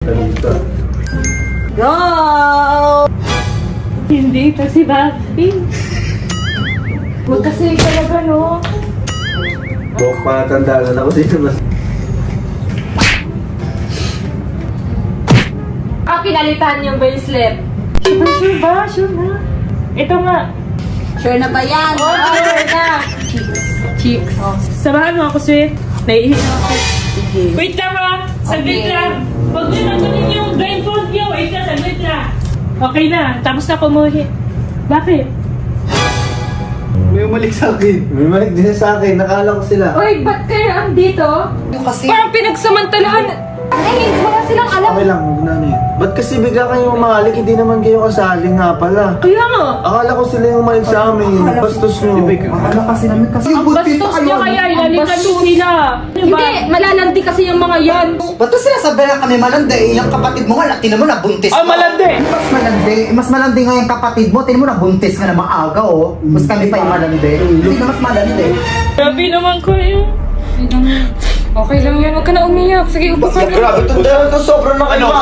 Talita. Go! Hindi ito si Basti. Huwag kasi talaga, no? Bok, patandaan na ako sino mas. Pinalitan yung bracelet. Sure ba? Sure na. Ito nga. Sure na ba yan? Oh, sure na. Cheeks. Oh. Samahan mo ako, sweet. Naiihi na ako. Sige. Wait lang ha. Saglit Okay. lang. Huwag nyo nagunin yung blindfold nyo. Wait lang, saglit lang. Okay na. Tapos na kumuhi. Bakit? May umalik sa akin. May umalik din sa akin. Nakala ko sila. Uy, ba't kayo andito? Kasi... Parang pinagsamantalahan. Ay, wala silang alam. Okay lang, huwag na niyo. Ba't kasi bigla kayong umalik? Hindi naman kayo kasali nga pala. Kaya nga. Akala ko sila yung umalik sa amin. Bastos nyo. Akala kasi namin kasi Ang bastos niya kaya. Ilalikan nyo sila. Hindi, malalandi kasi yung mga yan. ba't kasi sinasabi na kami malandi? Yung kapatid mo nga, tingnan mo nabuntis Ah, malandi. Mas malandi nga yung kapatid mo. Tingnan mo nabuntis nga na maaga oh. Mas kami pa yung malandi. Hindi na mas malandi. Grabe naman ko yun. Okay lang yan. Huwag ka na umiyak. Sige, upo ka na. Grabe, ito sobrang nakaiba.